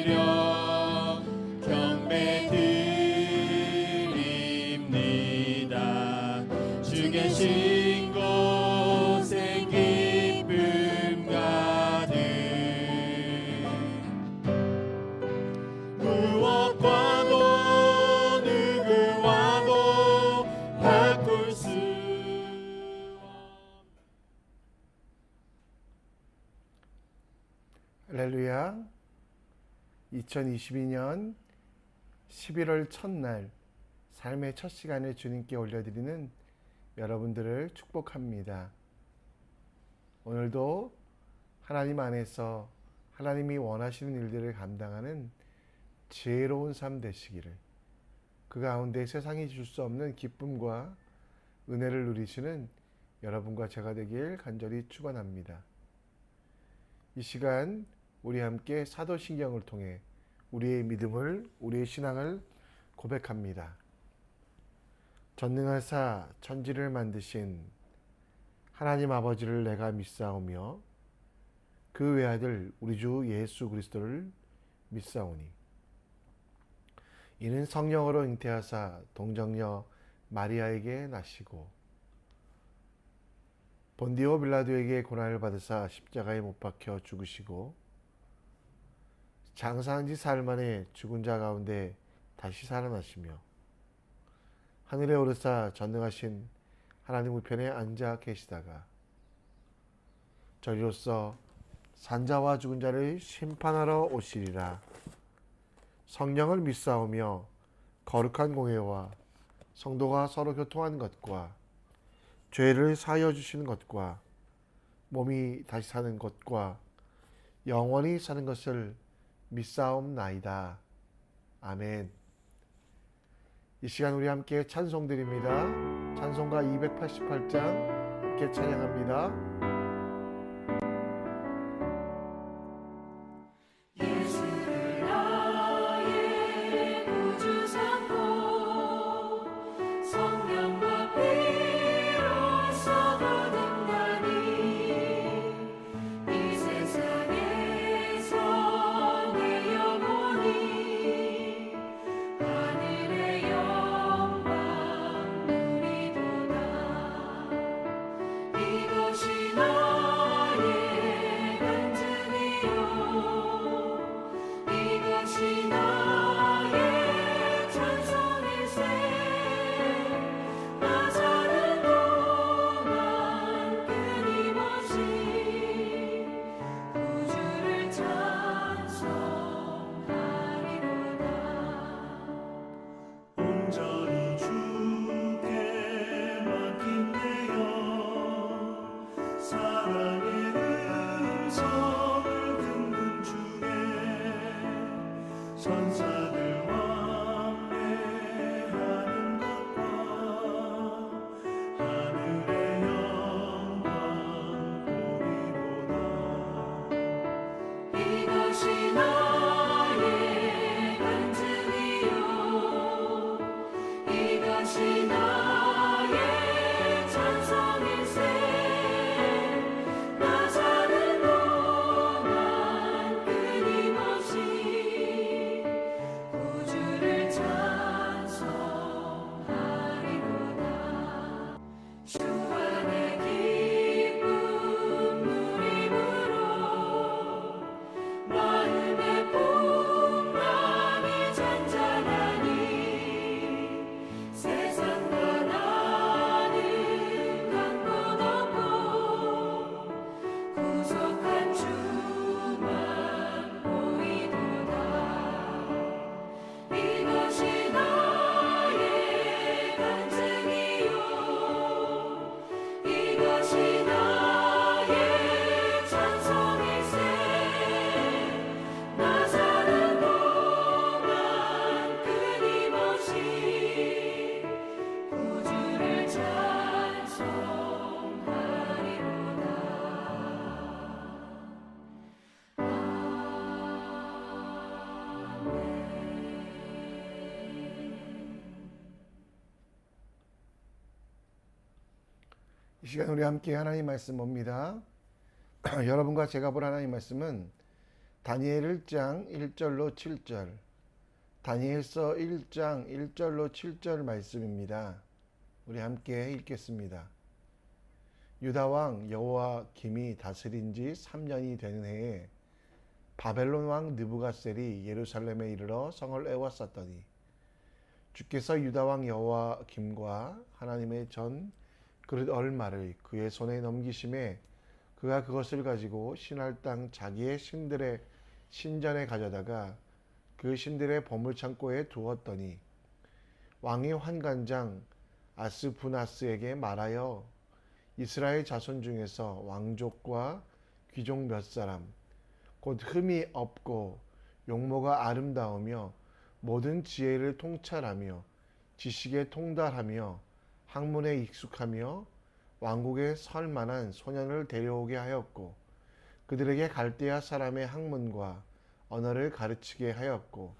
드려 경배 드립니다. 주 계신 곳에 기쁨 가득 무엇과도 누구와도 바꿀 수 할렐루야. 2022년 11월 첫날 삶의 첫 시간을 주님께 올려드리는 여러분들을 축복합니다. 오늘도 하나님 안에서 하나님이 원하시는 일들을 감당하는 지혜로운 삶 되시기를, 그 가운데 세상이 줄 수 없는 기쁨과 은혜를 누리시는 여러분과 제가 되길 간절히 축원합니다. 이 시간 우리 함께 사도신경을 통해 우리의 믿음을, 우리의 신앙을 고백합니다. 전능하사 천지를 만드신 하나님 아버지를 내가 믿사오며 그 외아들 우리 주 예수 그리스도를 믿사오니 이는 성령으로 잉태하사 동정녀 마리아에게 나시고 본디오 빌라도에게 고난을 받으사 십자가에 못 박혀 죽으시고 장사한 지 사흘 만에 죽은 자 가운데 다시 살아나시며 하늘에 오르사 전능하신 하나님 우편에 앉아 계시다가 저리로서 산자와 죽은 자를 심판하러 오시리라. 성령을 믿사오며 거룩한 공회와 성도가 서로 교통하는 것과 죄를 사하여 주시는 것과 몸이 다시 사는 것과 영원히 사는 것을 믿사옵나이다. 아멘. 이 시간 우리 함께 찬송드립니다. 찬송가 288장 함께 찬양합니다. 이 시간 우리 함께 하나님 말씀 봅니다. 여러분과 제가 볼 하나님 말씀은 다니엘 1장 1절로 7절, 다니엘서 1장 1절로 7절 말씀입니다. 우리 함께 읽겠습니다. 유다 왕 여호와김이 다스린 지 3년이 되는 해에 바벨론 왕 느부갓셀이 예루살렘에 이르러 성을 에워쌌더니 주께서 유다 왕 여호와김과 하나님의 전 그릇 얼마를 그의 손에 넘기심에 그가 그것을 가지고 신할 땅 자기의 신들의 신전에 가져다가 그 신들의 보물창고에 두었더니 왕이 환관장 아스푸나스에게 말하여 이스라엘 자손 중에서 왕족과 귀족 몇 사람 곧 흠이 없고 용모가 아름다우며 모든 지혜를 통찰하며 지식에 통달하며 학문에 익숙하며 왕국에 설 만한 소년을 데려오게 하였고 그들에게 갈대아 사람의 학문과 언어를 가르치게 하였고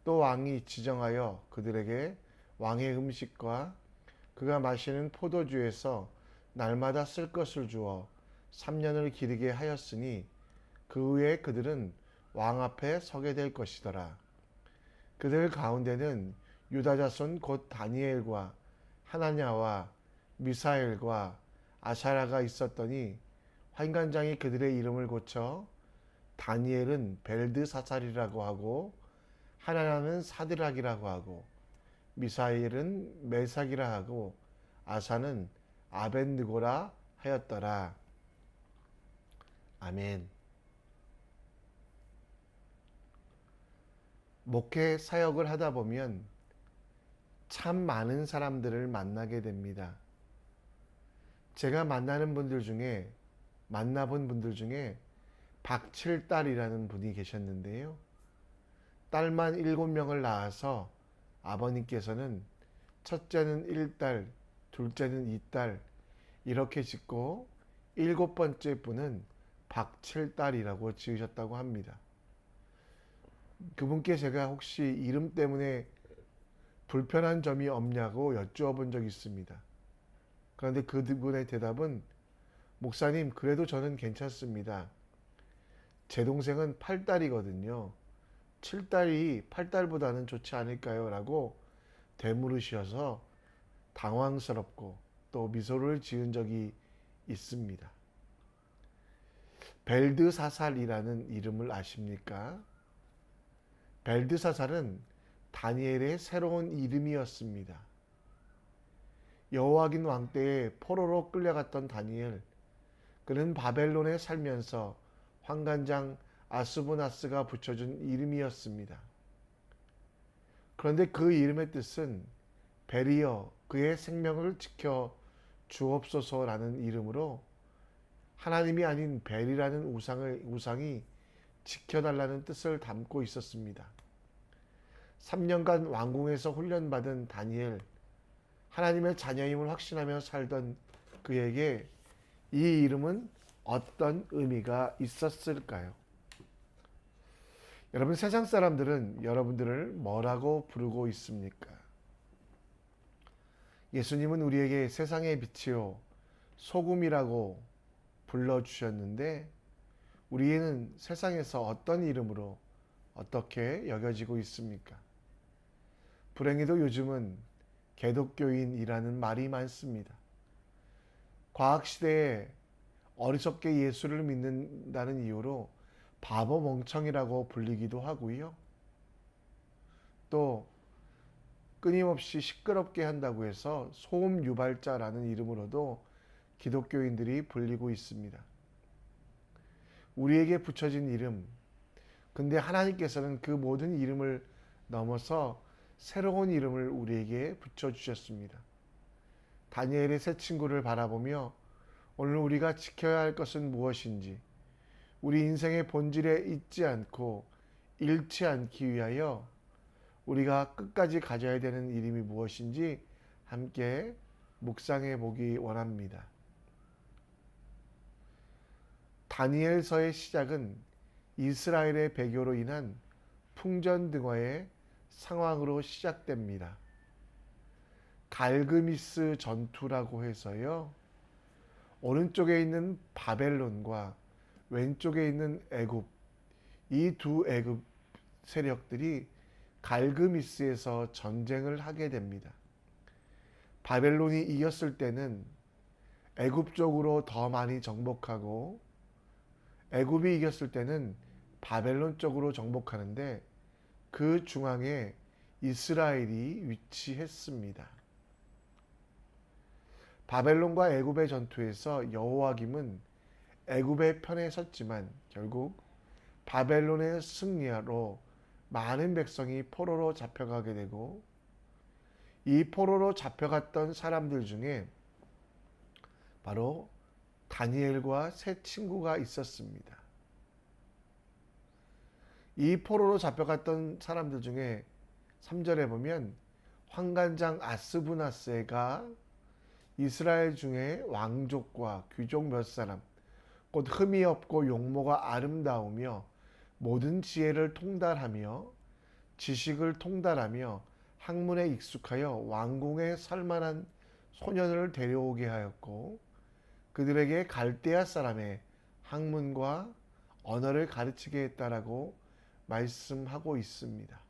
또 왕이 지정하여 그들에게 왕의 음식과 그가 마시는 포도주에서 날마다 쓸 것을 주어 3년을 기르게 하였으니 그 후에 그들은 왕 앞에 서게 될 것이더라. 그들 가운데는 유다 자손 곧 다니엘과 하나냐와 미사엘과 아사라가 있었더니 환관장이 그들의 이름을 고쳐 다니엘은 벨드사살이라고 하고 하나냐는 사드락이라고 하고 미사엘은 메삭이라 하고 아사는 아벤느고라 하였더라. 아멘. 목회 사역을 하다 보면 참 많은 사람들을 만나게 됩니다. 제가 만나본 분들 중에 박칠딸이라는 분이 계셨는데요. 딸만 7명을 낳아서 아버님께서는 첫째는 1딸, 둘째는 2딸 이렇게 짓고 7번째 분은 박칠딸이라고 지으셨다고 합니다. 그분께 제가 혹시 이름 때문에 불편한 점이 없냐고 여쭈어본 적이 있습니다. 그런데 그분의 대답은 목사님 그래도 저는 괜찮습니다. 제 동생은 8딸이거든요. 7딸이 8딸보다는 좋지 않을까요? 라고 되물으셔서 당황스럽고 또 미소를 지은 적이 있습니다. 벨드사살이라는 이름을 아십니까? 벨드사살은 다니엘의 새로운 이름이었습니다. 여호와긴 왕 때에 포로로 끌려갔던 다니엘, 그는 바벨론에 살면서 환관장 아스부나스가 붙여준 이름이었습니다. 그런데 그 이름의 뜻은 벨이여 그의 생명을 지켜 주옵소서라는 이름으로 하나님이 아닌 벨이라는 우상이 지켜달라는 뜻을 담고 있었습니다. 3년간 왕궁에서 훈련받은 다니엘, 하나님의 자녀임을 확신하며 살던 그에게 이 이름은 어떤 의미가 있었을까요? 여러분, 세상 사람들은 여러분들을 뭐라고 부르고 있습니까? 예수님은 우리에게 세상의 빛이요 소금이라고 불러주셨는데 우리는 세상에서 어떤 이름으로 어떻게 여겨지고 있습니까? 불행히도 요즘은 개독교인이라는 말이 많습니다. 과학시대에 어리석게 예수를 믿는다는 이유로 바보 멍청이라고 불리기도 하고요. 또 끊임없이 시끄럽게 한다고 해서 소음 유발자라는 이름으로도 기독교인들이 불리고 있습니다. 우리에게 붙여진 이름, 근데 하나님께서는 그 모든 이름을 넘어서 새로운 이름을 우리에게 붙여주셨습니다. 다니엘의 새 친구를 바라보며 오늘 우리가 지켜야 할 것은 무엇인지, 우리 인생의 본질에 잊지 않고 잃지 않기 위하여 우리가 끝까지 가져야 되는 이름이 무엇인지 함께 묵상해 보기 원합니다. 다니엘서의 시작은 이스라엘의 배교로 인한 풍전등화의 상황으로 시작됩니다. 갈그미스 전투라고 해서요. 오른쪽에 있는 바벨론과 왼쪽에 있는 애굽, 이 두 애굽 세력들이 갈그미스에서 전쟁을 하게 됩니다. 바벨론이 이겼을 때는 애굽 쪽으로 더 많이 정복하고, 애굽이 이겼을 때는 바벨론 쪽으로 정복하는데, 그 중앙에 이스라엘이 위치했습니다. 바벨론과 애굽의 전투에서 여호와김은 애굽의 편에 섰지만 결국 바벨론의 승리로 많은 백성이 포로로 잡혀가게 되고, 이 포로로 잡혀갔던 사람들 중에 바로 다니엘과 세 친구가 있었습니다. 이 포로로 잡혀갔던 사람들 중에 3절에 보면 환관장 아스부나스가 이스라엘 중에 왕족과 귀족 몇 사람, 곧 흠이 없고 용모가 아름다우며 모든 지혜를 통달하며 지식을 통달하며 학문에 익숙하여 왕궁에 살만한 소년을 데려오게 하였고, 그들에게 갈대아 사람의 학문과 언어를 가르치게 했다라고 말씀하고 있습니다.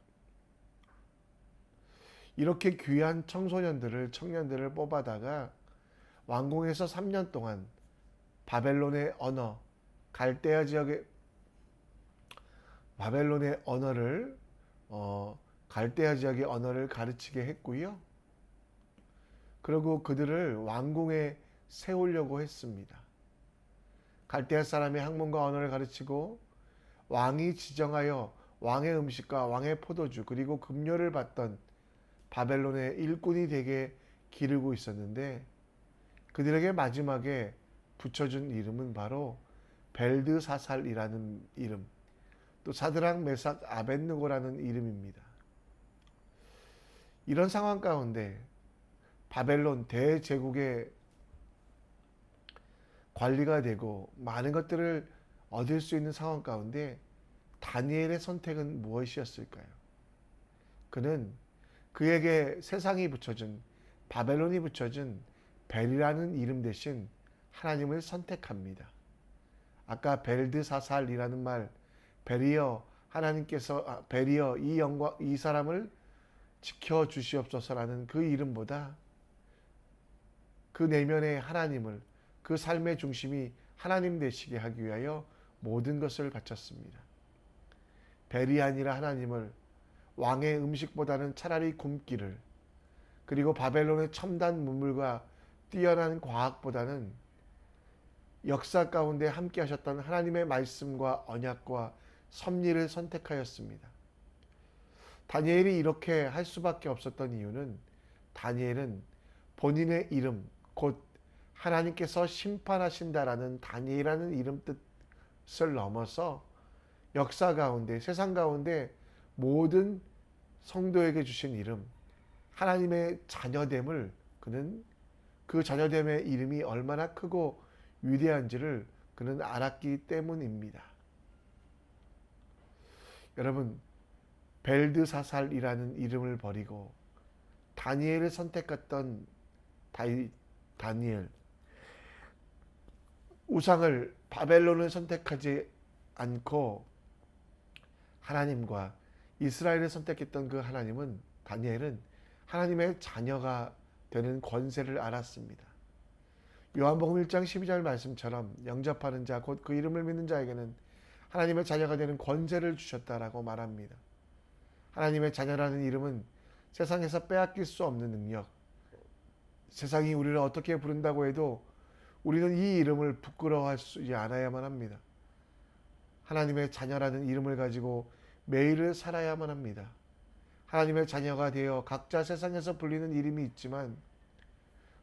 이렇게 귀한 청년들을 뽑아다가 왕궁에서 3년 동안 바벨론의 언어, 갈대아 지역의 바벨론의 언어를 갈대아 지역의 언어를 가르치게 했고요. 그리고 그들을 왕궁에 세우려고 했습니다. 갈대아 사람의 학문과 언어를 가르치고 왕이 지정하여 왕의 음식과 왕의 포도주 그리고 급료를 받던 바벨론의 일꾼이 되게 기르고 있었는데, 그들에게 마지막에 붙여준 이름은 바로 벨드사살이라는 이름, 또 사드락 메삭 아벳느고라는 이름입니다. 이런 상황 가운데 바벨론 대제국의 관리가 되고 많은 것들을 얻을 수 있는 상황 가운데 다니엘의 선택은 무엇이었을까요? 그는 그에게 세상이 붙여준, 바벨론이 붙여준 벨이라는 이름 대신 하나님을 선택합니다. 아까 벨드사살이라는 말, 벨이여 하나님께서 벨이여 이 사람을 지켜 주시옵소서라는 그 이름보다 그 내면의 하나님을, 그 삶의 중심이 하나님 되시게 하기 위하여 모든 것을 바쳤습니다. 벨이 아니라 하나님을, 왕의 음식보다는 차라리 굶기를, 그리고 바벨론의 첨단 문물과 뛰어난 과학보다는 역사 가운데 함께 하셨던 하나님의 말씀과 언약과 섭리를 선택하였습니다. 다니엘이 이렇게 할 수밖에 없었던 이유는 다니엘은 본인의 이름, 곧 하나님께서 심판하신다라는 다니엘이라는 이름 뜻을 넘어서 역사 가운데, 세상 가운데 모든 성도에게 주신 이름, 하나님의 자녀됨을, 그는 그 자녀됨의 이름이 얼마나 크고 위대한지를 그는 알았기 때문입니다. 여러분, 벨드사살이라는 이름을 버리고 다니엘을 선택했던 다니엘, 우상을, 바벨론을 선택하지 않고 하나님과 이스라엘을 선택했던 그 하나님은, 다니엘은 하나님의 자녀가 되는 권세를 알았습니다. 요한복음 1장 12절 말씀처럼 영접하는 자, 곧 그 이름을 믿는 자에게는 하나님의 자녀가 되는 권세를 주셨다라고 말합니다. 하나님의 자녀라는 이름은 세상에서 빼앗길 수 없는 능력, 세상이 우리를 어떻게 부른다고 해도 우리는 이 이름을 부끄러워하지 않아야만 합니다. 하나님의 자녀라는 이름을 가지고 매일을 살아야만 합니다. 하나님의 자녀가 되어 각자 세상에서 불리는 이름이 있지만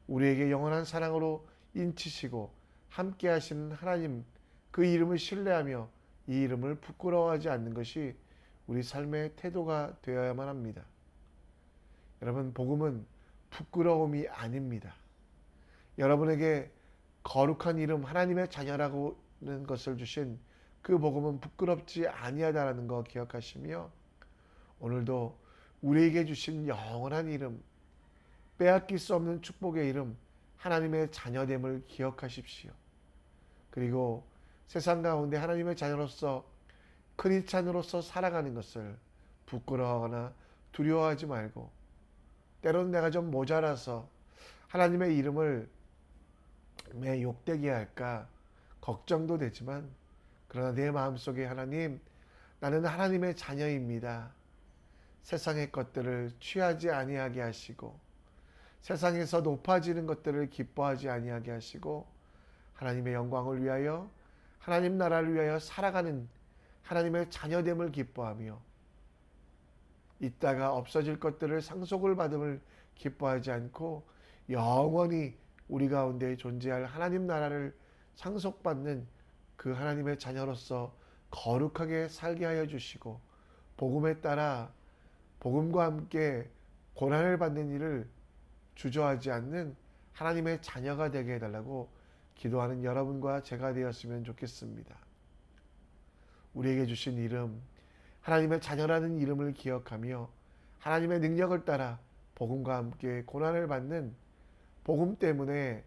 우리에게 영원한 사랑으로 인치시고 함께 하시는 하나님, 그 이름을 신뢰하며 이 이름을 부끄러워하지 않는 것이 우리 삶의 태도가 되어야만 합니다. 여러분, 복음은 부끄러움이 아닙니다. 여러분에게 거룩한 이름, 하나님의 자녀라는 것을 주신 그 복음은 부끄럽지 아니하다라는 거 기억하시며, 오늘도 우리에게 주신 영원한 이름, 빼앗길 수 없는 축복의 이름, 하나님의 자녀됨을 기억하십시오. 그리고 세상 가운데 하나님의 자녀로서 크리스찬으로서 살아가는 것을 부끄러워하거나 두려워하지 말고, 때로는 내가 좀 모자라서 하나님의 이름을 매 욕되게 할까 걱정도 되지만, 그러나 내 마음속에 하나님, 나는 하나님의 자녀입니다. 세상의 것들을 취하지 아니하게 하시고, 세상에서 높아지는 것들을 기뻐하지 아니하게 하시고, 하나님의 영광을 위하여, 하나님 나라를 위하여 살아가는 하나님의 자녀됨을 기뻐하며, 있다가 없어질 것들을 상속을 받음을 기뻐하지 않고 영원히 우리 가운데 존재할 하나님 나라를 상속받는 그 하나님의 자녀로서 거룩하게 살게 하여 주시고, 복음에 따라 복음과 함께 고난을 받는 일을 주저하지 않는 하나님의 자녀가 되게 해달라고 기도하는 여러분과 제가 되었으면 좋겠습니다. 우리에게 주신 이름, 하나님의 자녀라는 이름을 기억하며 하나님의 능력을 따라 복음과 함께 고난을 받는, 복음 때문에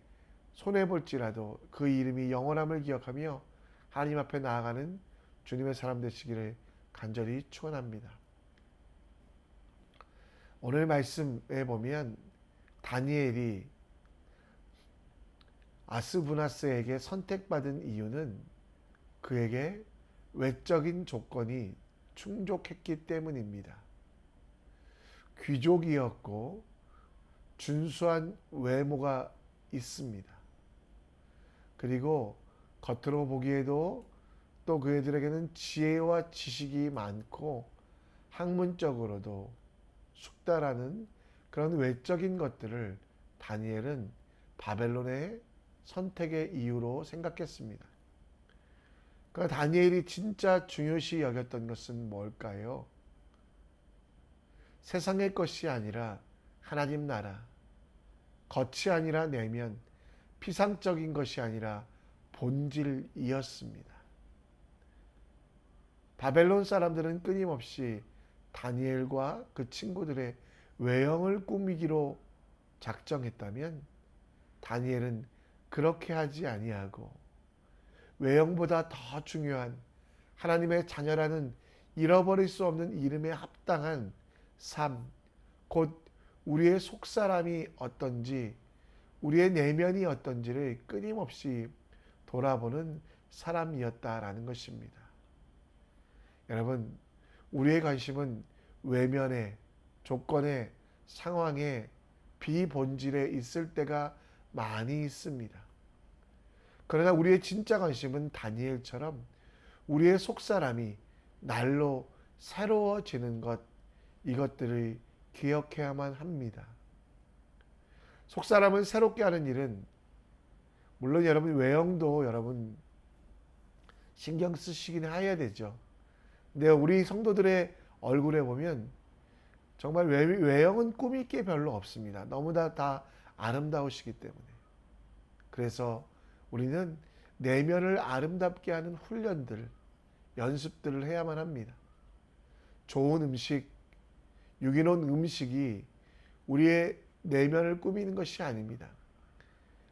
손해볼지라도 그 이름이 영원함을 기억하며 하나님 앞에 나아가는 주님의 사람 되시기를 간절히 축원합니다. 오늘 말씀에 보면 다니엘이 아스부나스에게 선택받은 이유는 그에게 외적인 조건이 충족했기 때문입니다. 귀족이었고 준수한 외모가 있습니다. 그리고 겉으로 보기에도 또 그애들에게는 지혜와 지식이 많고 학문적으로도 숙달하는 그런 외적인 것들을 다니엘은 바벨론의 선택의 이유로 생각했습니다. 그러니까 다니엘이 진짜 중요시 여겼던 것은 뭘까요? 세상의 것이 아니라 하나님 나라, 겉이 아니라 내면, 피상적인 것이 아니라 본질이었습니다. 바벨론 사람들은 끊임없이 다니엘과 그 친구들의 외형을 꾸미기로 작정했다면, 다니엘은 그렇게 하지 아니하고 외형보다 더 중요한 하나님의 자녀라는 잃어버릴 수 없는 이름에 합당한 삶, 곧 우리의 속사람이 어떤지, 우리의 내면이 어떤지를 끊임없이 돌아보는 사람이었다라는 것입니다. 여러분, 우리의 관심은 외면에, 조건에, 상황에, 비본질에 있을 때가 많이 있습니다. 그러나 우리의 진짜 관심은 다니엘처럼 우리의 속사람이 날로 새로워지는 것, 이것들을 기억해야만 합니다. 속사람을 새롭게 하는 일은 물론 여러분 외형도 여러분 신경 쓰시긴 해야 되죠. 근데 우리 성도들의 얼굴에 보면 정말 외형은 꾸밀 게 별로 없습니다. 너무나 다 아름다우시기 때문에. 그래서 우리는 내면을 아름답게 하는 훈련들, 연습들을 해야만 합니다. 좋은 음식, 유기농 음식이 우리의 내면을 꾸미는 것이 아닙니다.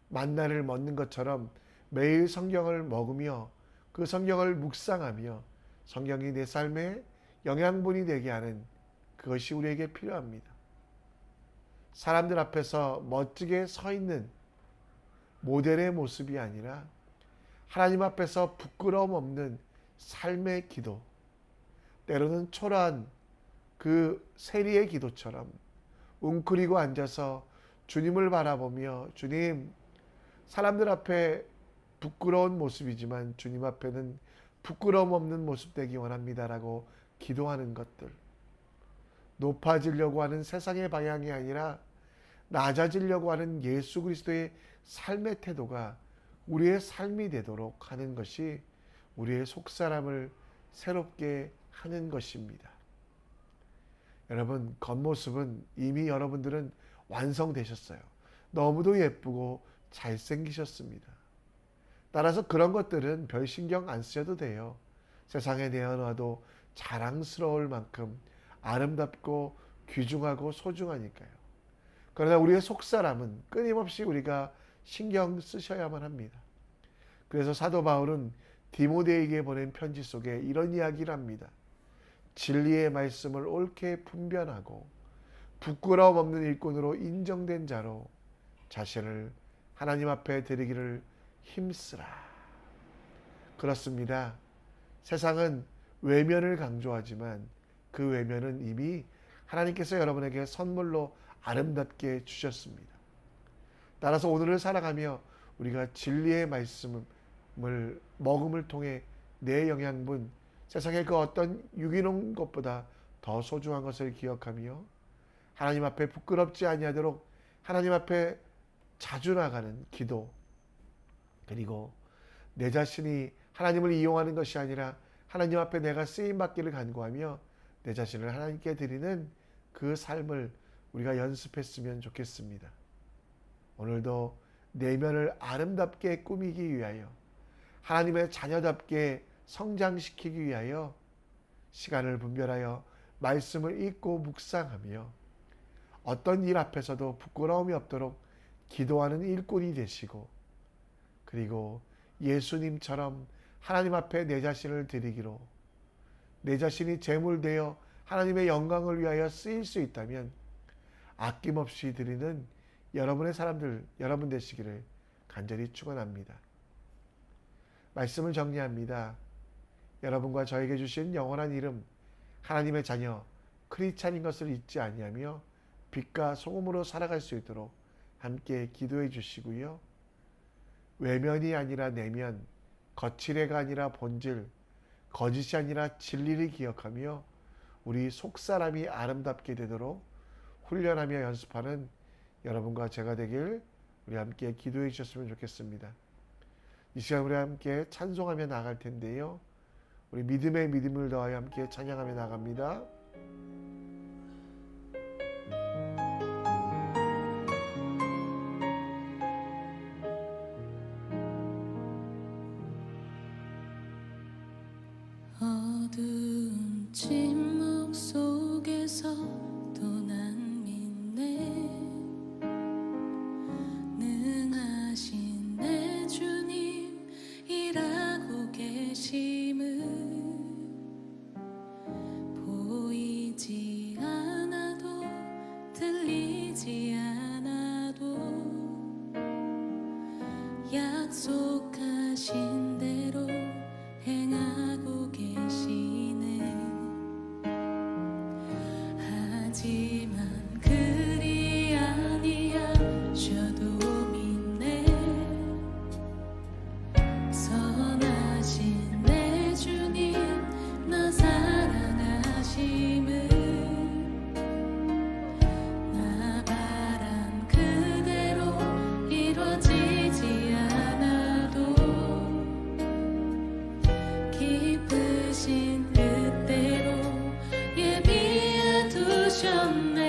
만나를 먹는 것처럼 매일 성경을 먹으며 그 성경을 묵상하며 성경이 내 삶에 영양분이 되게 하는 그것이 우리에게 필요합니다. 사람들 앞에서 멋지게 서 있는 모델의 모습이 아니라 하나님 앞에서 부끄러움 없는 삶의 기도, 때로는 초라한 그 세리의 기도처럼 웅크리고 앉아서 주님을 바라보며, 주님, 사람들 앞에 부끄러운 모습이지만 주님 앞에는 부끄러움 없는 모습 되기 원합니다라고 기도하는 것들, 높아지려고 하는 세상의 방향이 아니라 낮아지려고 하는 예수 그리스도의 삶의 태도가 우리의 삶이 되도록 하는 것이 우리의 속사람을 새롭게 하는 것입니다. 여러분, 겉모습은 이미 여러분들은 완성되셨어요. 너무도 예쁘고 잘생기셨습니다. 따라서 그런 것들은 별 신경 안 쓰셔도 돼요. 세상에 내어놔도 자랑스러울 만큼 아름답고 귀중하고 소중하니까요. 그러나 우리의 속사람은 끊임없이 우리가 신경 쓰셔야만 합니다. 그래서 사도 바울은 디모데에게 보낸 편지 속에 이런 이야기를 합니다. 진리의 말씀을 옳게 분별하고 부끄러움 없는 일꾼으로 인정된 자로 자신을 하나님 앞에 드리기를 힘쓰라. 그렇습니다. 세상은 외면을 강조하지만 그 외면은 이미 하나님께서 여러분에게 선물로 아름답게 주셨습니다. 따라서 오늘을 살아가며 우리가 진리의 말씀을 먹음을 통해 내 영양분, 세상의 그 어떤 유기농 것보다 더 소중한 것을 기억하며 하나님 앞에 부끄럽지 아니하도록 하나님 앞에 자주 나가는 기도, 그리고 내 자신이 하나님을 이용하는 것이 아니라 하나님 앞에 내가 쓰임받기를 간구하며 내 자신을 하나님께 드리는 그 삶을 우리가 연습했으면 좋겠습니다. 오늘도 내면을 아름답게 꾸미기 위하여 하나님의 자녀답게 성장시키기 위하여 시간을 분별하여 말씀을 읽고 묵상하며 어떤 일 앞에서도 부끄러움이 없도록 기도하는 일꾼이 되시고, 그리고 예수님처럼 하나님 앞에 내 자신을 드리기로, 내 자신이 제물되어 하나님의 영광을 위하여 쓰일 수 있다면 아낌없이 드리는 여러분의 사람들, 여러분 되시기를 간절히 축원합니다. 말씀을 정리합니다. 여러분과 저에게 주신 영원한 이름, 하나님의 자녀 크리스찬인 것을 잊지 아니하며 빛과 소금으로 살아갈 수 있도록 함께 기도해 주시고요. 외면이 아니라 내면, 거칠애가 아니라 본질, 거짓이 아니라 진리를 기억하며 우리 속사람이 아름답게 되도록 훈련하며 연습하는 여러분과 제가 되길 우리 함께 기도해 주셨으면 좋겠습니다. 이 시간 우리 함께 찬송하며 나갈 텐데요. 우리 믿음의 믿음을 더하여 함께 찬양하며 나갑니다. 어두운 침묵 속에서도 난 믿네. 능하신 내 주님 일하고 계심을 보이지 않아도 들리지 않아도 약속하신 대로 행하고 계시네. 하지만 그리 아니하셔도 믿네. 선하신 내 주님 나 사랑하심을 나 바란 그대로 이루어지지 않아도 기쁘신 뜻대로 예비해 두셨네.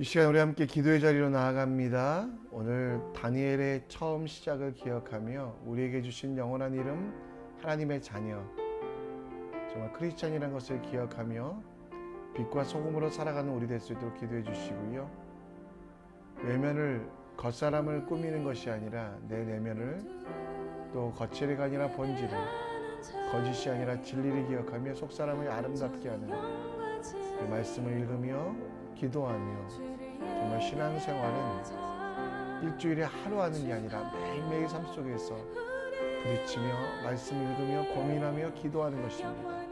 시간 우리 함께 기도의 자리로 나아갑니다. 오늘 다니엘의 처음 시작을 기억하며 우리에게 주신 영원한 이름 하나님의 자녀, 정말 크리스찬이라는 것을 기억하며 빛과 소금으로 살아가는 우리 될 수 있도록 기도해 주시고요. 외면을 겉사람을 꾸미는 것이 아니라 내 내면을, 또 거칠이가 아니라 본질을, 거짓이 아니라 진리를 기억하며 속사람을 아름답게 하는 그 말씀을 읽으며 기도하며, 정말 신앙생활은 일주일에 하루 하는 게 아니라 매일매일 삶 속에서 부딪히며 말씀 읽으며 고민하며 기도하는 것입니다.